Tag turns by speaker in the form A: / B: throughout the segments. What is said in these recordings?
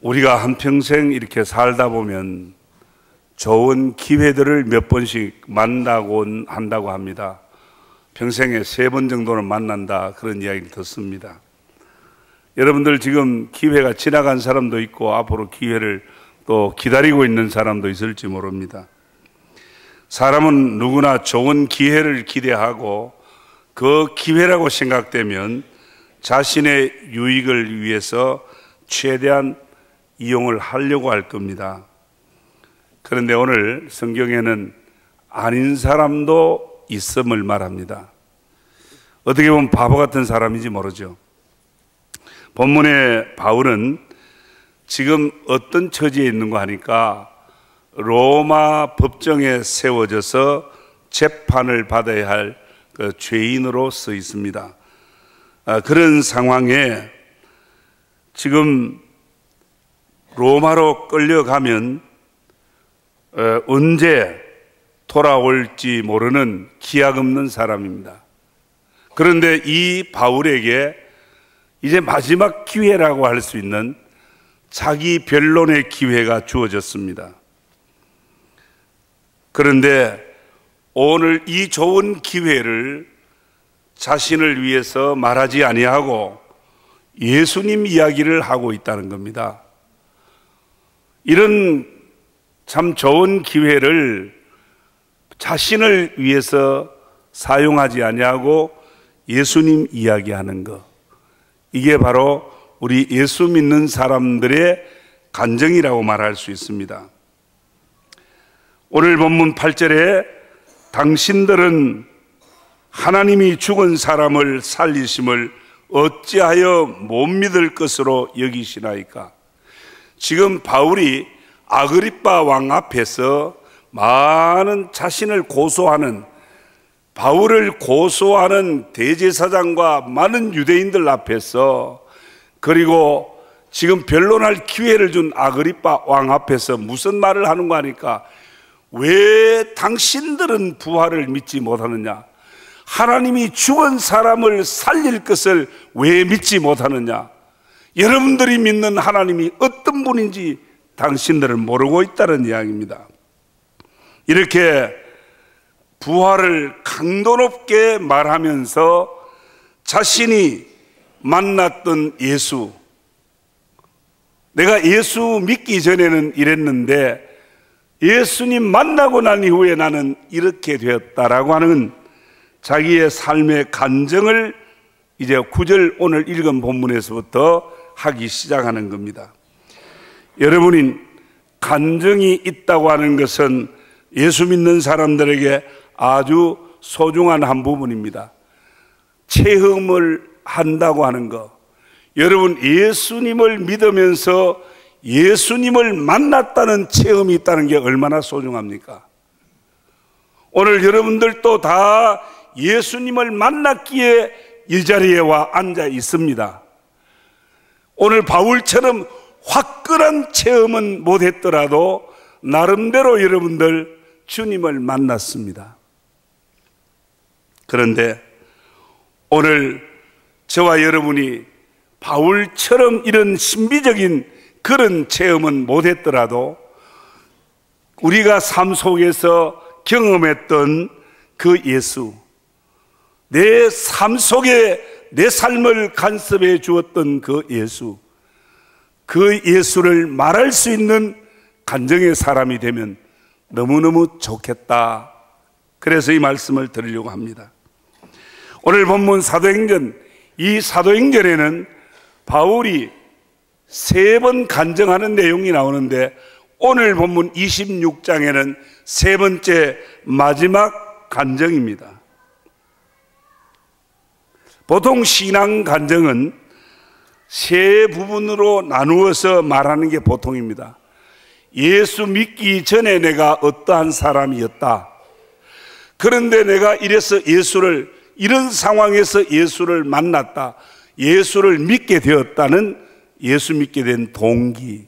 A: 우리가 한평생 이렇게 살다 보면 좋은 기회들을 몇 번씩 만나곤 한다고 합니다. 평생에 3번 정도는 만난다, 그런 이야기를 듣습니다. 여러분들 지금 기회가 지나간 사람도 있고 앞으로 기회를 또 기다리고 있는 사람도 있을지 모릅니다. 사람은 누구나 좋은 기회를 기대하고 그 기회라고 생각되면 자신의 유익을 위해서 최대한 이용을 하려고 할 겁니다. 그런데 오늘 성경에는 아닌 사람도 있음을 말합니다. 어떻게 보면 바보 같은 사람인지 모르죠. 본문의 바울은 지금 어떤 처지에 있는가 하니까 로마 법정에 세워져서 재판을 받아야 할 그 죄인으로 서 있습니다. 그런 상황에 지금 로마로 끌려가면 언제 돌아올지 모르는 기약 없는 사람입니다. 그런데 이 바울에게 이제 마지막 기회라고 할 수 있는 자기 변론의 기회가 주어졌습니다. 그런데 오늘 이 좋은 기회를 자신을 위해서 말하지 아니하고 예수님 이야기를 하고 있다는 겁니다. 이런 참 좋은 기회를 자신을 위해서 사용하지 아니하고 예수님 이야기하는 것, 이게 바로 우리 예수 믿는 사람들의 간증이라고 말할 수 있습니다. 오늘 본문 8절에 당신들은 하나님이 죽은 사람을 살리심을 어찌하여 못 믿을 것으로 여기시나이까? 지금 바울이 아그리빠 왕 앞에서 많은 자신을 고소하는, 바울을 고소하는 대제사장과 많은 유대인들 앞에서, 그리고 지금 변론할 기회를 준 아그리빠 왕 앞에서 무슨 말을 하는가 하니까, 왜 당신들은 부활을 믿지 못하느냐? 하나님이 죽은 사람을 살릴 것을 왜 믿지 못하느냐? 여러분들이 믿는 하나님이 어떤 분인지 당신들은 모르고 있다는 이야기입니다. 이렇게 부활을 강도 높게 말하면서 자신이 만났던 예수, 내가 예수 믿기 전에는 이랬는데 예수님 만나고 난 이후에 나는 이렇게 되었다라고 하는 자기의 삶의 간증을 이제 9절 오늘 읽은 본문에서부터 하기 시작하는 겁니다. 여러분이 간증이 있다고 하는 것은 예수 믿는 사람들에게 아주 소중한 한 부분입니다. 체험을 한다고 하는 것, 여러분 예수님을 믿으면서 예수님을 만났다는 체험이 있다는 게 얼마나 소중합니까? 오늘 여러분들도 다 예수님을 만났기에 이 자리에 와 앉아 있습니다. 오늘 바울처럼 화끈한 체험은 못했더라도 나름대로 여러분들 주님을 만났습니다. 그런데 오늘 저와 여러분이 바울처럼 이런 신비적인 그런 체험은 못했더라도 우리가 삶 속에서 경험했던 그 예수, 내 삶 속에 내 삶을 간섭해 주었던 그 예수, 그 예수를 말할 수 있는 간증의 사람이 되면 너무너무 좋겠다. 그래서 이 말씀을 드리려고 합니다. 오늘 본문 사도행전, 이 사도행전에는 바울이 3번 간증하는 내용이 나오는데 오늘 본문 26장에는 3번째 마지막 간증입니다. 보통 신앙 간증은 3 부분으로 나누어서 말하는 게 보통입니다. 예수 믿기 전에 내가 어떠한 사람이었다. 그런데 내가 이래서 이런 상황에서 예수를 만났다, 예수를 믿게 되었다는 예수 믿게 된 동기,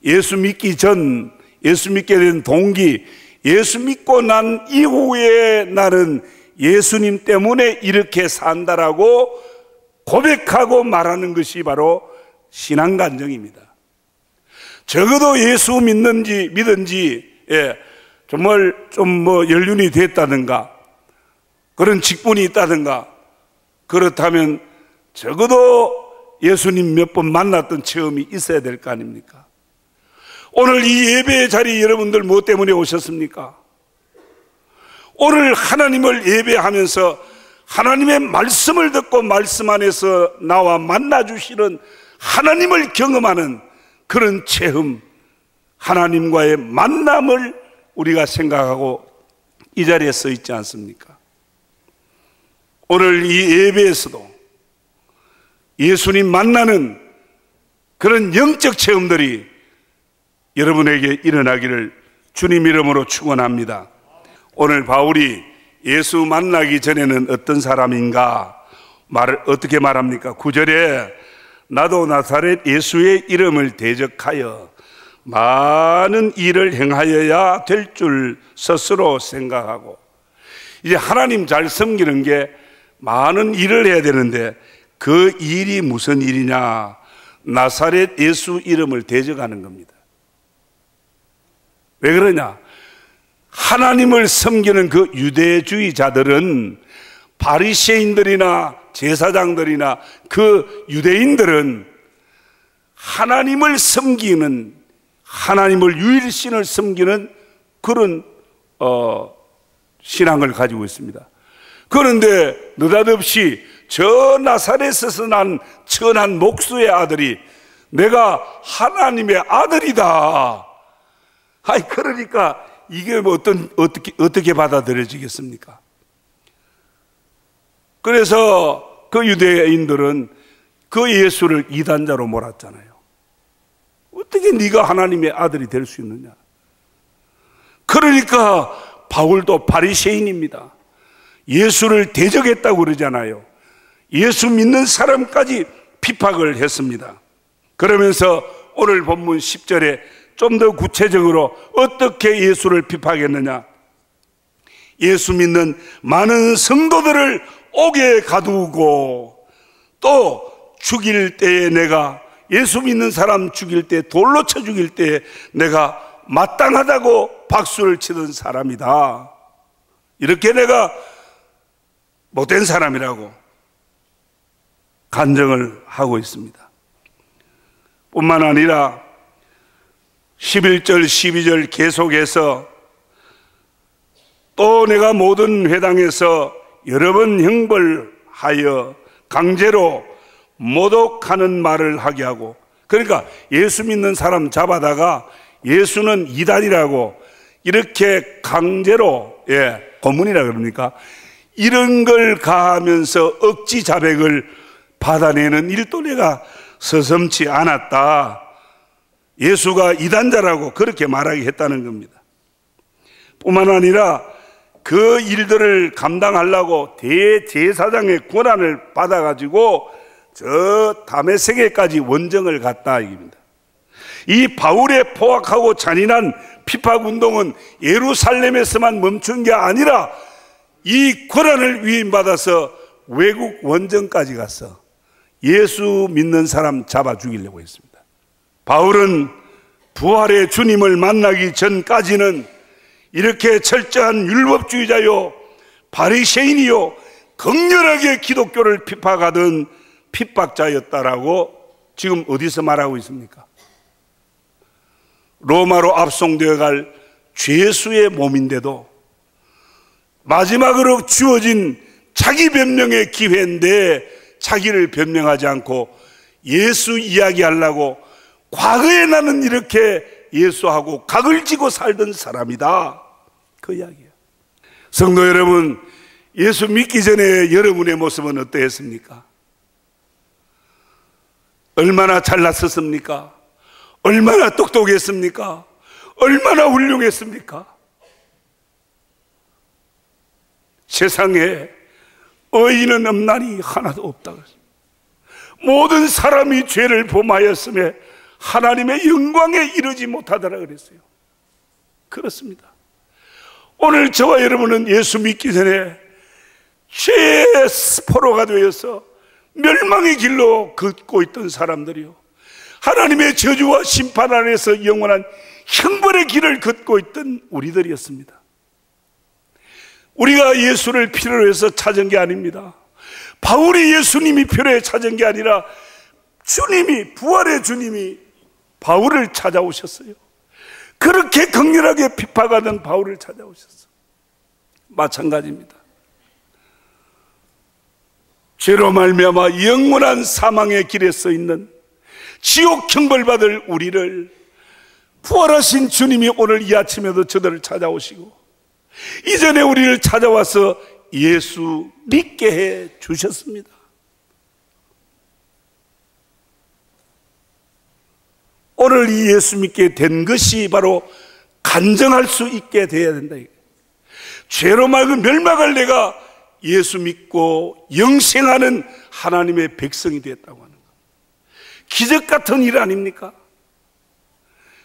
A: 예수 믿기 전, 예수 믿게 된 동기, 예수 믿고 난 이후에 나는 예수님 때문에 이렇게 산다라고 고백하고 말하는 것이 바로 신앙간증입니다. 적어도 예수 믿은지 정말 좀 연륜이 됐다든가 그런 직분이 있다든가 그렇다면 적어도 예수님 몇 번 만났던 체험이 있어야 될 거 아닙니까? 오늘 이 예배의 자리 여러분들 무엇 때문에 오셨습니까? 오늘 하나님을 예배하면서 하나님의 말씀을 듣고 말씀 안에서 나와 만나주시는 하나님을 경험하는 그런 체험, 하나님과의 만남을 우리가 생각하고 이 자리에 서 있지 않습니까? 오늘 이 예배에서도 예수님 만나는 그런 영적 체험들이 여러분에게 일어나기를 주님 이름으로 축원합니다. 오늘 바울이 예수 만나기 전에는 어떤 사람인가 말을 어떻게 말합니까? 9절에 나도 나사렛 예수의 이름을 대적하여 많은 일을 행하여야 될 줄 스스로 생각하고, 이제 하나님 잘 섬기는 게 많은 일을 해야 되는데 그 일이 무슨 일이냐? 나사렛 예수 이름을 대적하는 겁니다. 왜 그러냐? 하나님을 섬기는 그 유대주의자들은, 바리새인들이나 제사장들이나 그 유대인들은 하나님을 섬기는, 하나님을 유일신을 섬기는 그런 신앙을 가지고 있습니다. 그런데 느닷없이 저 나사렛에서 난 천한 목수의 아들이 내가 하나님의 아들이다. 아이, 그러니까 이게 뭐 어떻게 받아들여지겠습니까? 그래서 그 유대인들은 그 예수를 이단자로 몰았잖아요. 어떻게 네가 하나님의 아들이 될 수 있느냐? 그러니까 바울도 바리새인입니다. 예수를 대적했다고 그러잖아요. 예수 믿는 사람까지 핍박을 했습니다. 그러면서 오늘 본문 10절에 좀 더 구체적으로 어떻게 예수를 핍박했느냐? 예수 믿는 많은 성도들을 옥에 가두고, 또 죽일 때에 내가, 예수 믿는 사람 죽일 때, 돌로 쳐 죽일 때에 내가 마땅하다고 박수를 치던 사람이다. 이렇게 내가 못된 사람이라고 간증을 하고 있습니다. 뿐만 아니라 11절 12절 계속해서 또 내가 모든 회당에서 여러 번 형벌하여 강제로 모독하는 말을 하게 하고, 그러니까 예수 믿는 사람 잡아다가 예수는 이단이라고 이렇게 강제로, 고문이라 그럽니까? 이런 걸 가하면서 억지 자백을 받아내는 일도 내가 서슴지 않았다. 예수가 이단자라고 그렇게 말하게 했다는 겁니다. 뿐만 아니라 그 일들을 감당하려고 대제사장의 권한을 받아가지고 저 다메섹에까지 원정을 갔다 이겁니다. 이 바울의 포악하고 잔인한 핍박운동은 예루살렘에서만 멈춘 게 아니라 이 권한을 위임받아서 외국 원정까지 가서 예수 믿는 사람 잡아 죽이려고 했습니다. 바울은 부활의 주님을 만나기 전까지는 이렇게 철저한 율법주의자요, 바리새인이요, 극렬하게 기독교를 핍박하던 핍박자였다라고 지금 어디서 말하고 있습니까? 로마로 압송되어 갈 죄수의 몸인데도 마지막으로 주어진 자기 변명의 기회인데 자기를 변명하지 않고 예수 이야기하려고 과거에 나는 이렇게 예수하고 각을 지고 살던 사람이다, 그 이야기예요. 성도 여러분, 예수 믿기 전에 여러분의 모습은 어떠했습니까? 얼마나 잘났었습니까? 얼마나 똑똑했습니까? 얼마나 훌륭했습니까? 세상에 의인은 없나니 하나도 없다 그랬습니다. 모든 사람이 죄를 범하였음에 하나님의 영광에 이르지 못하더라 그랬어요. 그렇습니다. 오늘 저와 여러분은 예수 믿기 전에 죄의 포로가 되어서 멸망의 길로 걷고 있던 사람들이요, 하나님의 저주와 심판 안에서 영원한 형벌의 길을 걷고 있던 우리들이었습니다. 우리가 예수를 필요로 해서 찾은 게 아닙니다. 바울이 예수님이 필요해 찾은 게 아니라 주님이, 부활의 주님이 바울을 찾아오셨어요. 그렇게 극렬하게 핍박하던 바울을 찾아오셨어요. 마찬가지입니다. 죄로 말미암아 영원한 사망의 길에 서 있는 지옥 형벌받을 우리를 부활하신 주님이 오늘 이 아침에도 저들을 찾아오시고 이전에 우리를 찾아와서 예수 믿게 해 주셨습니다. 오늘 이 예수 믿게 된 것이 바로 간증할 수 있게 되어야 된다. 죄로 말고 멸망할 내가 예수 믿고 영생하는 하나님의 백성이 되었다고 하는 것, 기적 같은 일 아닙니까?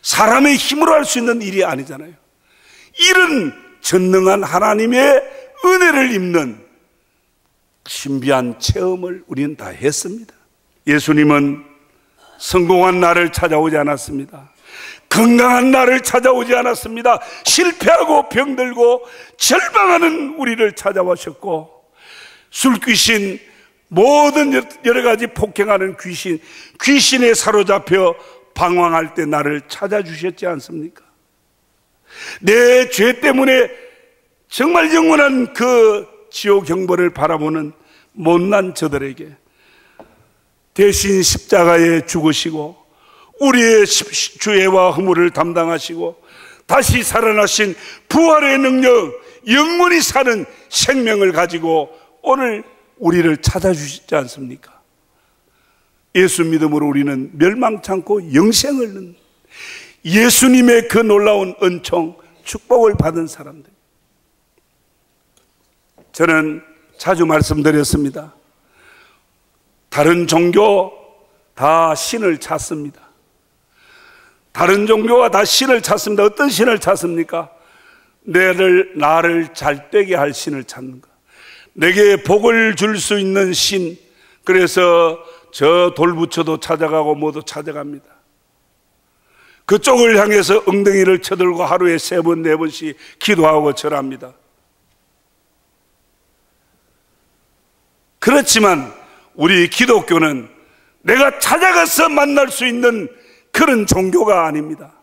A: 사람의 힘으로 할 수 있는 일이 아니잖아요. 이런 전능한 하나님의 은혜를 입는 신비한 체험을 우리는 다 했습니다. 예수님은 성공한 나를 찾아오지 않았습니다. 건강한 나를 찾아오지 않았습니다. 실패하고 병들고 절망하는 우리를 찾아오셨고, 술귀신, 모든 여러 가지 폭행하는 귀신에 사로잡혀 방황할 때 나를 찾아주셨지 않습니까? 내 죄 때문에 정말 영원한 그 지옥 형벌을 바라보는 못난 저들에게 대신 십자가에 죽으시고 우리의 죄와 허물을 담당하시고 다시 살아나신 부활의 능력, 영원히 사는 생명을 가지고 오늘 우리를 찾아주시지 않습니까? 예수 믿음으로 우리는 멸망치 않고 영생을 얻는 예수님의 그 놀라운 은총, 축복을 받은 사람들. 저는 자주 말씀드렸습니다. 다른 종교 다 신을 찾습니다. 다른 종교가 다 신을 찾습니다. 어떤 신을 찾습니까? 나를 잘되게 할 신을 찾는 것, 내게 복을 줄 수 있는 신. 그래서 저 돌부처도 찾아가고 모두 찾아갑니다. 그쪽을 향해서 엉덩이를 쳐들고 하루에 3번, 4번씩 기도하고 절합니다. 그렇지만 우리 기독교는 내가 찾아가서 만날 수 있는 그런 종교가 아닙니다.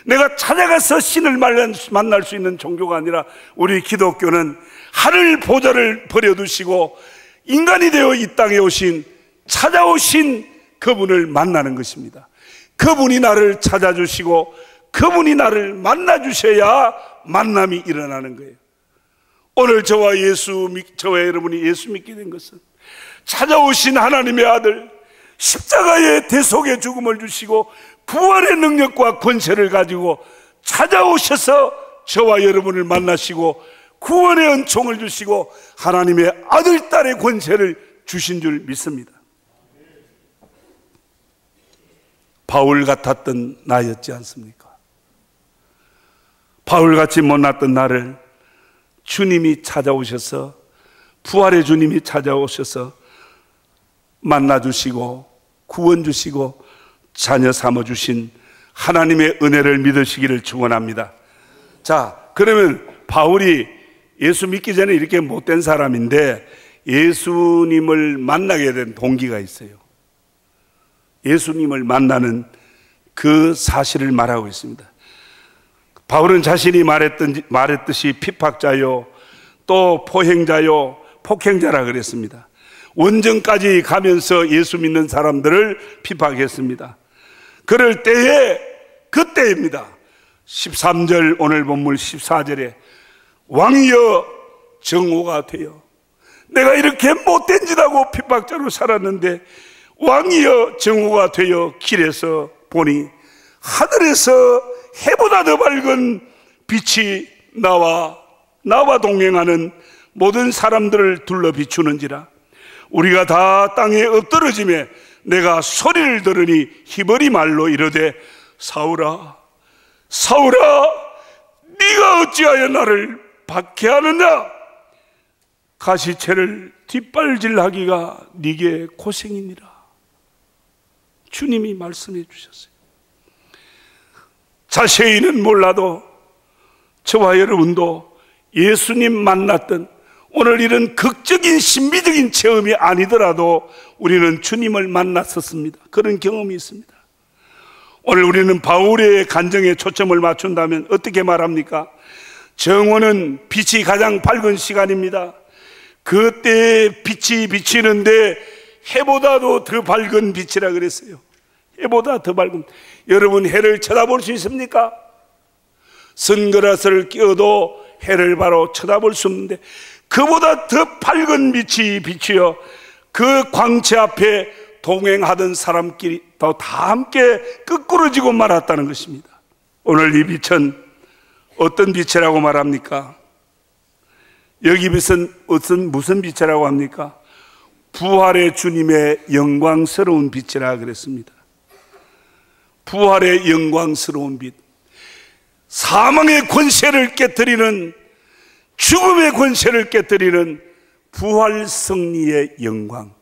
A: 내가 찾아가서 신을 만날 수 있는 종교가 아니라 우리 기독교는 하늘 보좌를 버려두시고 인간이 되어 이 땅에 찾아오신 그분을 만나는 것입니다. 그분이 나를 찾아주시고 그분이 나를 만나주셔야 만남이 일어나는 거예요. 오늘 저와 여러분이 예수 믿게 된 것은 찾아오신 하나님의 아들, 십자가의 대속의 죽음을 주시고 부활의 능력과 권세를 가지고 찾아오셔서 저와 여러분을 만나시고 구원의 은총을 주시고 하나님의 아들, 딸의 권세를 주신 줄 믿습니다. 바울 같았던 나였지 않습니까? 바울같이 못났던 나를 주님이 찾아오셔서, 부활의 주님이 찾아오셔서 만나주시고 구원 주시고 자녀 삼아주신 하나님의 은혜를 믿으시기를 축원합니다. 자, 그러면 바울이 예수 믿기 전에 이렇게 못된 사람인데 예수님을 만나게 된 동기가 있어요. 예수님을 만나는 그 사실을 말하고 있습니다. 바울은 자신이 말했듯이 핍박자요, 또 포행자요, 폭행자라 그랬습니다. 원정까지 가면서 예수 믿는 사람들을 핍박했습니다. 그럴 때에, 그때입니다. 13절 오늘 본문 14절에 왕이여 정오가 되어 내가 이렇게 못된 짓하고 핍박자로 살았는데 왕이여 정오가 되어 길에서 보니 하늘에서 해보다 더 밝은 빛이 나와 동행하는 모든 사람들을 둘러 비추는지라. 우리가 다 땅에 엎드러짐에 내가 소리를 들으니 히브리 말로 이르되 사울아 사울아 네가 어찌하여 나를 박해하느냐? 가시채를 뒷발질하기가 네게 고생이니라. 주님이 말씀해 주셨어요. 자세히는 몰라도 저와 여러분도 예수님 만났던 오늘 이런 극적인 신비적인 체험이 아니더라도 우리는 주님을 만났었습니다. 그런 경험이 있습니다. 오늘 우리는 바울의 간정에 초점을 맞춘다면 어떻게 말합니까? 정오는 빛이 가장 밝은 시간입니다. 그때 빛이 비치는데 해보다도 더 밝은 빛이라 그랬어요. 해보다 더 밝은. 여러분 해를 쳐다볼 수 있습니까? 선글라스를 끼워도 해를 바로 쳐다볼 수 없는데 그보다 더 밝은 빛이 비치어 그 광채 앞에 동행하던 사람끼리 다 함께 끄꾸러지고 말았다는 것입니다. 오늘 이 빛은 어떤 빛이라고 말합니까? 여기 빛은 무슨 빛이라고 합니까? 부활의 주님의 영광스러운 빛이라 그랬습니다. 부활의 영광스러운 빛, 사망의 권세를 깨뜨리는, 죽음의 권세를 깨뜨리는 부활 승리의 영광,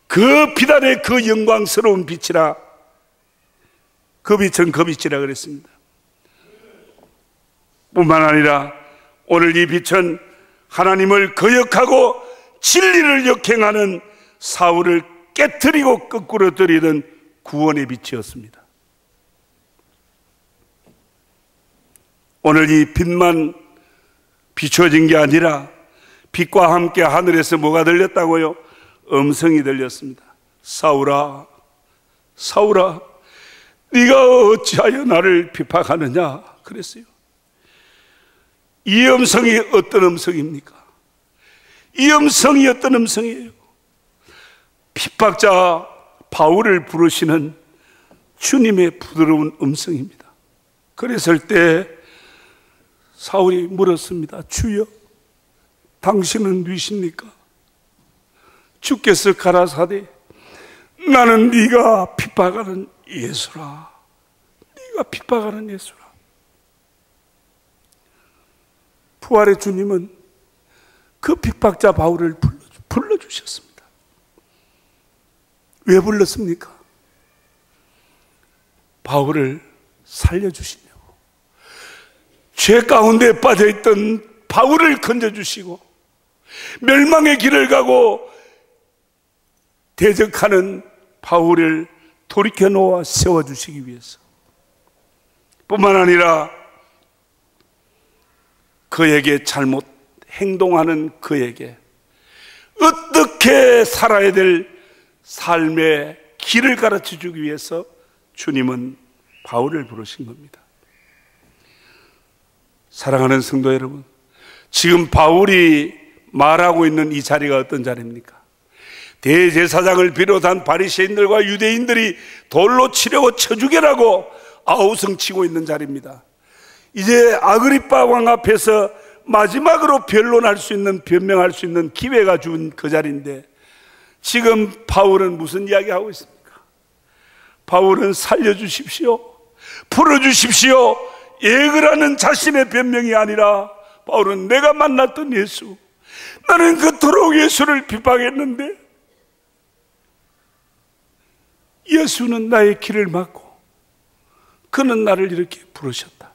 A: 그 빛 안에 그 영광스러운 빛이라, 그 빛은 그 빛이라 그랬습니다. 뿐만 아니라 오늘 이 빛은 하나님을 거역하고 진리를 역행하는 사울을 깨뜨리고 끄꾸러뜨리던 구원의 빛이었습니다. 오늘 이 빛만 비춰진 게 아니라 빛과 함께 하늘에서 뭐가 들렸다고요? 음성이 들렸습니다. 사울아 사울아 네가 어찌하여 나를 핍박하느냐 그랬어요. 이 음성이 어떤 음성입니까? 이 음성이 어떤 음성이에요? 핍박자 바울을 부르시는 주님의 부드러운 음성입니다. 그랬을 때 사울이 물었습니다. 주여 당신은 누구십니까? 주께서 가라사대 나는 네가 핍박하는 예수라. 네가 핍박하는 예수라. 부활의 주님은 그 핍박자 바울을 불러주셨습니다. 왜 불렀습니까? 바울을 살려주시려고. 죄 가운데 빠져있던 바울을 건져주시고 멸망의 길을 가고 대적하는 바울을 돌이켜 놓아 세워주시기 위해서, 뿐만 아니라 그에게 잘못 행동하는 그에게 어떻게 살아야 될 삶의 길을 가르쳐 주기 위해서 주님은 바울을 부르신 겁니다. 사랑하는 성도 여러분, 지금 바울이 말하고 있는 이 자리가 어떤 자리입니까? 대제사장을 비롯한 바리새인들과 유대인들이 돌로 치려고 쳐 죽여라고 아우성치고 있는 자리입니다. 이제 아그리빠 왕 앞에서 마지막으로 변론할 수 있는, 변명할 수 있는 기회가 준 그 자리인데 지금 바울은 무슨 이야기하고 있습니까? 바울은 살려주십시오, 풀어주십시오, 예그라는 자신의 변명이 아니라 바울은 내가 만났던 예수, 나는 그토록 예수를 핍박했는데 예수는 나의 길을 막고 그는 나를 이렇게 부르셨다.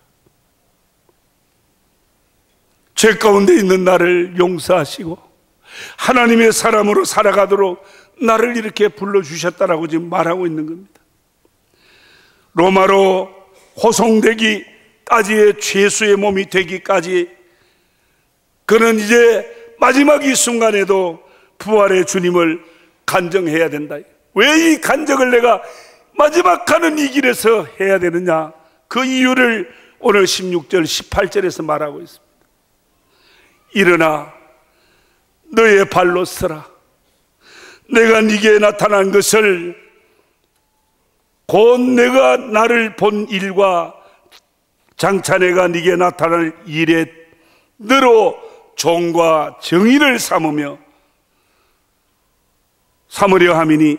A: 죄 가운데 있는 나를 용서하시고 하나님의 사람으로 살아가도록 나를 이렇게 불러주셨다라고 지금 말하고 있는 겁니다. 로마로 호송되기까지의 죄수의 몸이 되기까지 그는 이제 마지막 이 순간에도 부활의 주님을 간증해야 된다. 왜 이 간증을 내가 마지막 가는 이 길에서 해야 되느냐? 그 이유를 오늘 16절 18절에서 말하고 있습니다. 일어나 너의 발로 서라. 내가 네게 나타난 것을 곧 내가 나를 본 일과 장차 내가 네게 나타날 일에 너로 종과 정의를 삼으려 함이니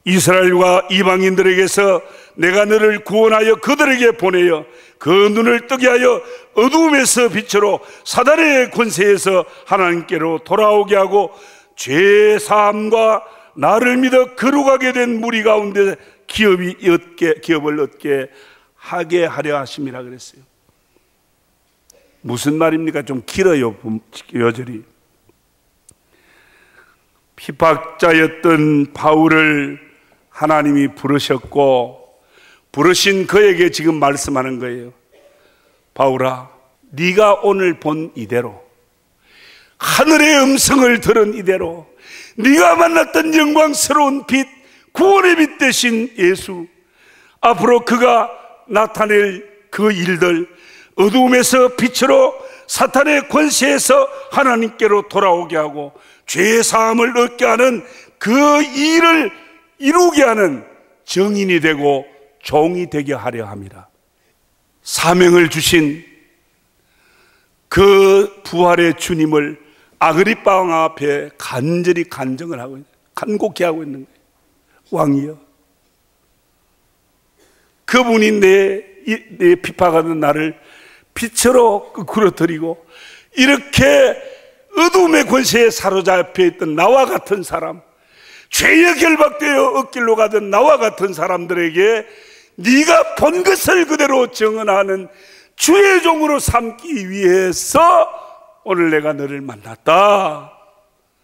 A: 이스라엘과 이방인들에게서 내가 너를 구원하여 그들에게 보내어 그 눈을 뜨게 하여 어두움에서 빛으로 사단의 권세에서 하나님께로 돌아오게 하고 죄 사함과 나를 믿어 거룩하게 된 무리 가운데 기업을 얻게 하게 하려 하심이라 그랬어요. 무슨 말입니까? 좀 길어요, 여절이. 핍박자였던 바울을 하나님이 부르셨고, 부르신 그에게 지금 말씀하는 거예요. 바울아, 네가 오늘 본 이대로, 하늘의 음성을 들은 이대로, 네가 만났던 영광스러운 빛, 구원의 빛 되신 예수, 앞으로 그가 나타낼 그 일들, 어두움에서 빛으로 사탄의 권세에서 하나님께로 돌아오게 하고 죄의 사함을 얻게 하는 그 일을 이루게 하는 정인이 되고 종이 되게 하려 함이라. 사명을 주신 그 부활의 주님을 아그리빠 왕 앞에 간절히 간증을 하고 간곡히 하고 있는 거예요. 왕이여, 그분이 내 핍박하는 나를 빛으로 끌어들이고 이렇게 어둠의 권세에 사로잡혀 있던 나와 같은 사람, 죄에 결박되어 엇길로 가던 나와 같은 사람들에게 네가 본 것을 그대로 증언하는 주의 종으로 삼기 위해서 오늘 내가 너를 만났다.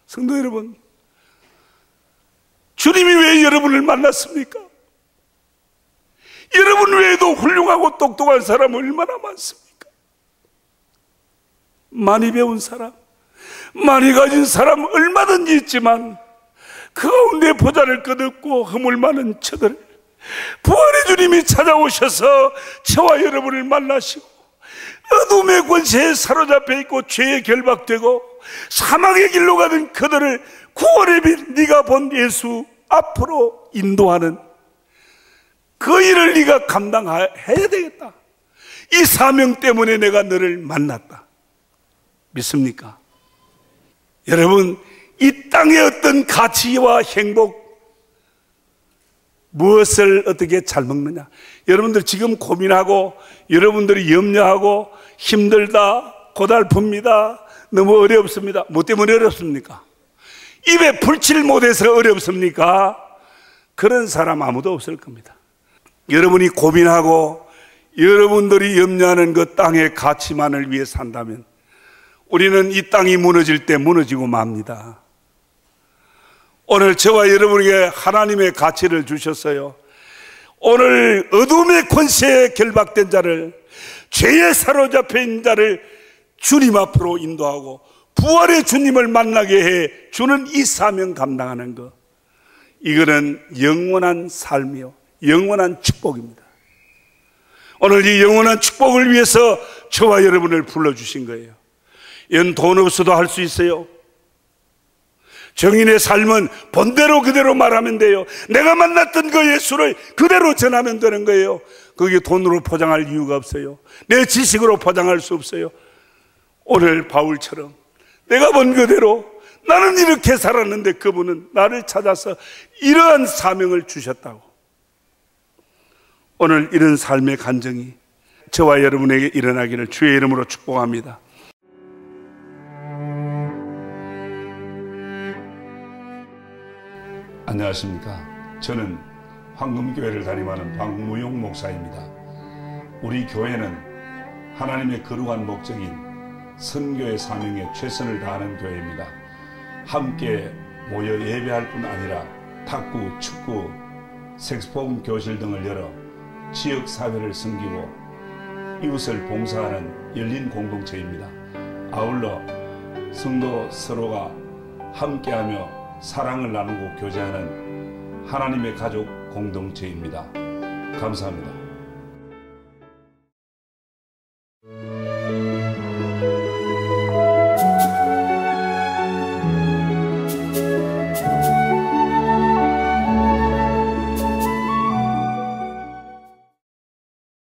A: 성도 여러분, 주님이 왜 여러분을 만났습니까? 여러분 외에도 훌륭하고 똑똑한 사람 얼마나 많습니까? 많이 배운 사람, 많이 가진 사람 얼마든지 있지만 그 가운데 보좌를 거듭고 허물 많은 저들, 부활의 주님이 찾아오셔서 저와 여러분을 만나시고 어둠의 권세에 사로잡혀 있고 죄에 결박되고 사망의 길로 가던 그들을 구원의 빛, 네가 본 예수 앞으로 인도하는 그 일을 네가 감당해야 되겠다. 이 사명 때문에 내가 너를 만났다. 믿습니까? 여러분, 이 땅의 어떤 가치와 행복, 무엇을 어떻게 잘 먹느냐, 여러분들 지금 고민하고 여러분들이 염려하고 힘들다, 고달픕니다, 너무 어렵습니다. 뭐 때문에 어렵습니까? 입에 풀칠 못해서 어렵습니까? 그런 사람 아무도 없을 겁니다. 여러분이 고민하고 여러분들이 염려하는 그 땅의 가치만을 위해 산다면 우리는 이 땅이 무너질 때 무너지고 맙니다. 오늘 저와 여러분에게 하나님의 가치를 주셨어요. 오늘 어둠의 권세에 결박된 자를, 죄에 사로잡혀 있는 자를 주님 앞으로 인도하고 부활의 주님을 만나게 해 주는 이 사명 감당하는 것, 이거는 영원한 삶이요, 영원한 축복입니다. 오늘 이 영원한 축복을 위해서 저와 여러분을 불러주신 거예요. 이건 돈 없어도 할 수 있어요. 정인의 삶은 본대로 그대로 말하면 돼요. 내가 만났던 그 예수를 그대로 전하면 되는 거예요. 그게 돈으로 포장할 이유가 없어요. 내 지식으로 포장할 수 없어요. 오늘 바울처럼 내가 본 그대로 나는 이렇게 살았는데 그분은 나를 찾아서 이러한 사명을 주셨다고. 오늘 이런 삶의 간증이 저와 여러분에게 일어나기를 주의 이름으로 축복합니다. 안녕하십니까. 저는 황금교회를 담임하는 박무용 목사입니다. 우리 교회는 하나님의 거룩한 목적인 선교의 사명에 최선을 다하는 교회입니다. 함께 모여 예배할 뿐 아니라 탁구, 축구, 색소폰 교실 등을 열어 지역사회를 섬기고 이웃을 봉사하는 열린 공동체입니다. 아울러 성도 서로가 함께하며 사랑을 나누고 교제하는 하나님의 가족 공동체입니다. 감사합니다.